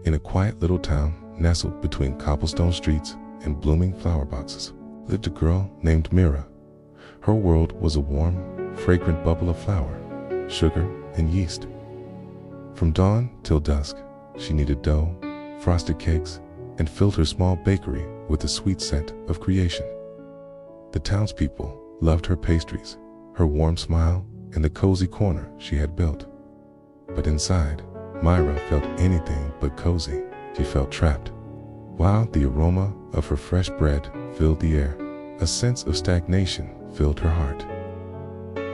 In a quiet little town nestled between cobblestone streets and blooming flower boxes lived a girl named Mira. Her world was a warm, fragrant bubble of flour, sugar, and yeast. From dawn till dusk, she kneaded dough, frosted cakes, and filled her small bakery with the sweet scent of creation. The townspeople loved her pastries, her warm smile, and the cozy corner she had built. But inside, Mira felt anything but cozy. She felt trapped. While the aroma of her fresh bread filled the air, a sense of stagnation filled her heart.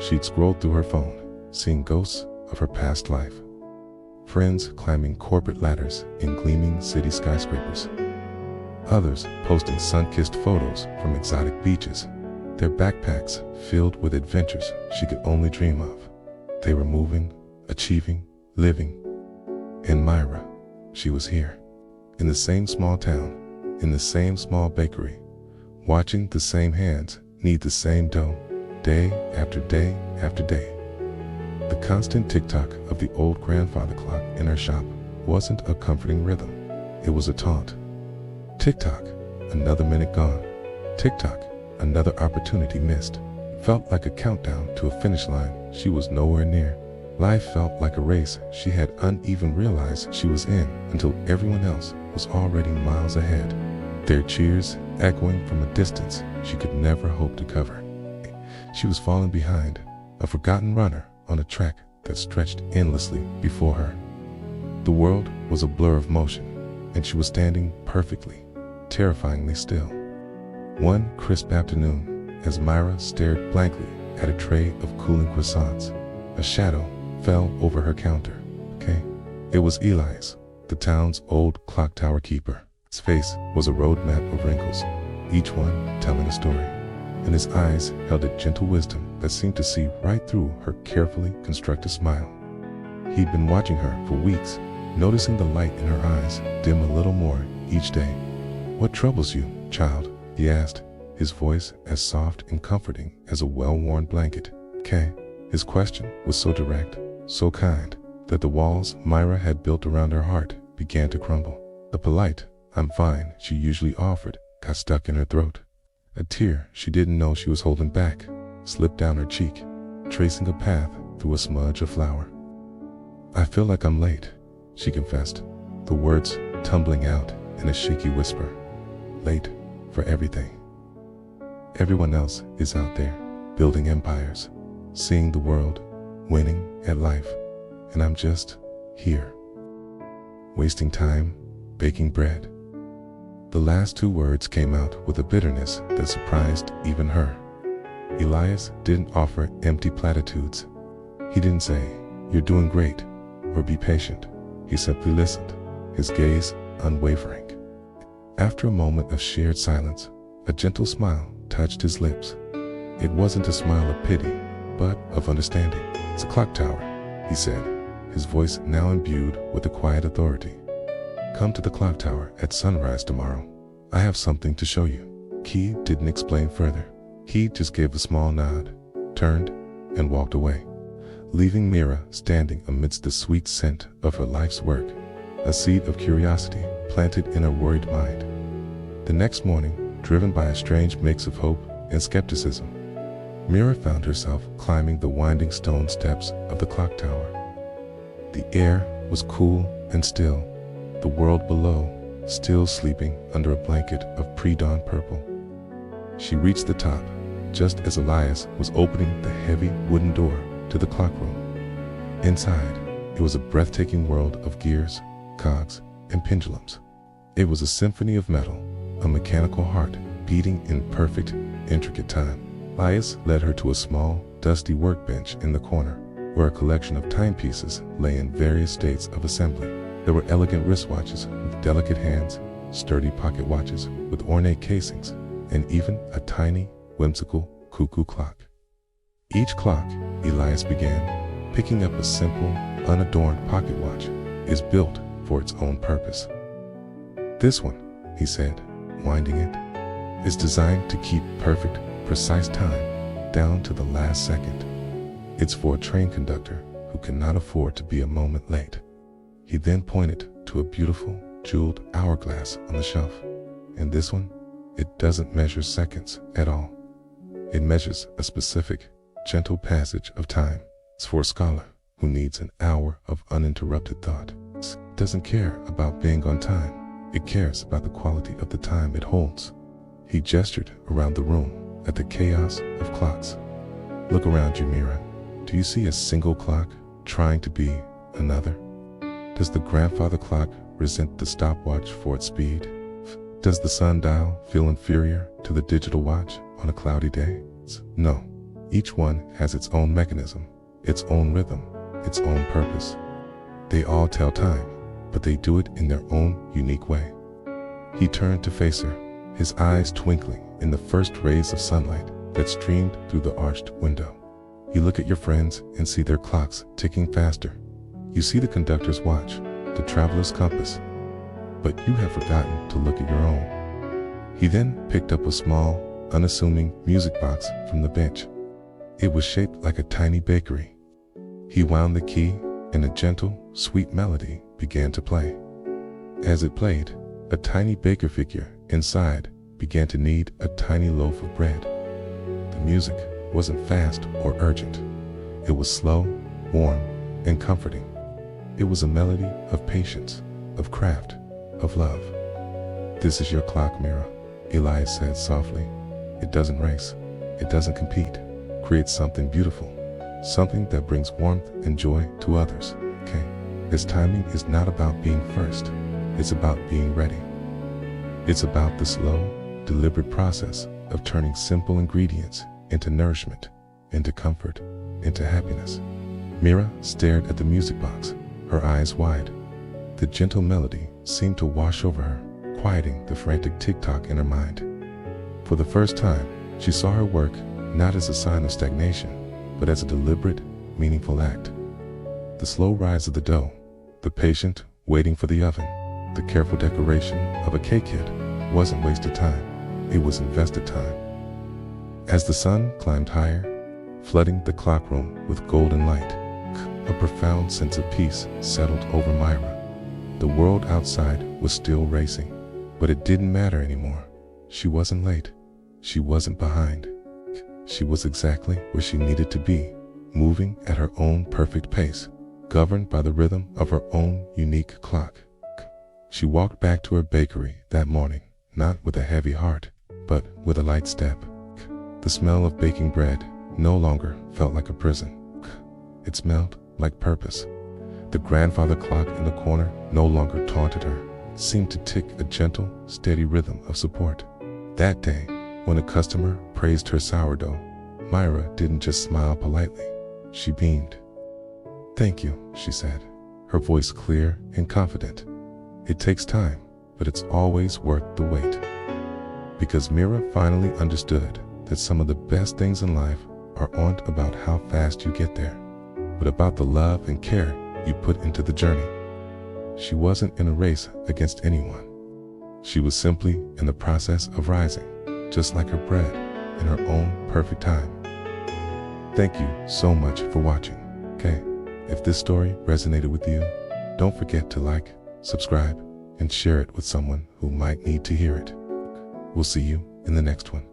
She'd scrolled through her phone, seeing ghosts of her past life. Friends climbing corporate ladders in gleaming city skyscrapers. Others posting sun-kissed photos from exotic beaches, their backpacks filled with adventures she could only dream of. They were moving, achieving, living. And Mira, she was here, in the same small town, in the same small bakery, watching the same hands knead the same dough, day after day after day. The constant tick-tock of the old grandfather clock in her shop wasn't a comforting rhythm. It was a taunt. Tick-tock, another minute gone. Tick-tock, another opportunity missed. Felt like a countdown to a finish line she was nowhere near. Life felt like a race she hadn't even realized she was in until everyone else was already miles ahead, their cheers echoing from a distance she could never hope to cover. She was falling behind, a forgotten runner on a track that stretched endlessly before her. The world was a blur of motion, and she was standing perfectly, terrifyingly still. One crisp afternoon, as Mira stared blankly at a tray of cooling croissants, a shadow fell over her counter. It was Elias, the town's old clock tower keeper. His face was a roadmap of wrinkles, each one telling a story, and his eyes held a gentle wisdom that seemed to see right through her carefully constructed smile. He'd been watching her for weeks, noticing the light in her eyes dim a little more each day. "What troubles you, child?" he asked, his voice as soft and comforting as a well-worn blanket. His question was so direct, so kind, that the walls Mira had built around her heart began to crumble. The polite, "I'm fine," she usually offered got stuck in her throat. A tear she didn't know she was holding back slipped down her cheek, tracing a path through a smudge of flour. "I feel like I'm late," she confessed, the words tumbling out in a shaky whisper. "Late for everything. Everyone else is out there, building empires, seeing the world, winning at life, and I'm just here, wasting time, baking bread." The last two words came out with a bitterness that surprised even her. Elias didn't offer empty platitudes. He didn't say, "You're doing great," or "Be patient." He simply listened, his gaze unwavering. After a moment of shared silence, a gentle smile touched his lips. It wasn't a smile of pity, but of understanding. "It's a clock tower," he said, his voice now imbued with a quiet authority. "Come to the clock tower at sunrise tomorrow. I have something to show you." He didn't explain further. He just gave a small nod, turned, and walked away, leaving Mira standing amidst the sweet scent of her life's work, a seed of curiosity planted in her worried mind. The next morning, driven by a strange mix of hope and skepticism, Mira found herself climbing the winding stone steps of the clock tower. The air was cool and still, the world below still sleeping under a blanket of pre-dawn purple. She reached the top just as Elias was opening the heavy wooden door to the clock room. Inside, it was a breathtaking world of gears, cogs, and pendulums. It was a symphony of metal, a mechanical heart beating in perfect, intricate time. Elias led her to a small, dusty workbench in the corner, where a collection of timepieces lay in various states of assembly. There were elegant wristwatches with delicate hands, sturdy pocket watches with ornate casings, and even a tiny, whimsical cuckoo clock. Each clock, Elias began, picking up a simple, unadorned pocket watch, is built for its own purpose. "This one," he said, winding it, "is designed to keep perfect, precise time down to the last second. It's for a train conductor who cannot afford to be a moment late." He then pointed to a beautiful, jeweled hourglass on the shelf. And this one, it doesn't measure seconds at all. It measures a specific, gentle passage of time. It's for a scholar who needs an hour of uninterrupted thought. It doesn't care about being on time. It cares about the quality of the time it holds. He gestured around the room at the chaos of clocks. Look around you, Mira. Do you see a single clock trying to be another? Does the grandfather clock resent the stopwatch for its speed? Does the sundial feel inferior to the digital watch on a cloudy day? No. Each one has its own mechanism, its own rhythm, its own purpose. They all tell time, but they do it in their own unique way. He turned to face her, his eyes twinkling in the first rays of sunlight that streamed through the arched window. You look at your friends and see their clocks ticking faster. You see the conductor's watch, the traveler's compass, but you have forgotten to look at your own. He then picked up a small, unassuming music box from the bench. It was shaped like a tiny bakery. He wound the key and a gentle, sweet melody began to play. As it played, a tiny baker figure inside began to knead a tiny loaf of bread. The music wasn't fast or urgent. It was slow, warm, and comforting. It was a melody of patience, of craft, of love. This is your clock, Mira, Elias said softly. It doesn't race. It doesn't compete. Create something beautiful, something that brings warmth and joy to others. Okay? This timing is not about being first. It's about being ready. It's about the slow, deliberate process of turning simple ingredients into nourishment, into comfort, into happiness. Mira stared at the music box, her eyes wide. The gentle melody seemed to wash over her, quieting the frantic tick-tock in her mind. For the first time, she saw her work not as a sign of stagnation, but as a deliberate, meaningful act. The slow rise of the dough, the patient waiting for the oven, the careful decoration of a cake hit wasn't wasted time. It was invested time. As the sun climbed higher, flooding the clockroom with golden light, a profound sense of peace settled over Mira. The world outside was still racing, but it didn't matter anymore. She wasn't late. She wasn't behind. She was exactly where she needed to be, moving at her own perfect pace, governed by the rhythm of her own unique clock. She walked back to her bakery that morning, not with a heavy heart, but with a light step. The smell of baking bread no longer felt like a prison. It smelled like purpose. The grandfather clock in the corner no longer taunted her, seemed to tick a gentle, steady rhythm of support. That day, when a customer praised her sourdough, Mira didn't just smile politely, she beamed. "Thank you," she said, her voice clear and confident. "It takes time, but it's always worth the wait." Because Mira finally understood that some of the best things in life aren't about how fast you get there, but about the love and care you put into the journey. She wasn't in a race against anyone. She was simply in the process of rising, just like her bread, in her own perfect time. Thank you so much for watching. Okay, if this story resonated with you, don't forget to like, subscribe, and share it with someone who might need to hear it. We'll see you in the next one.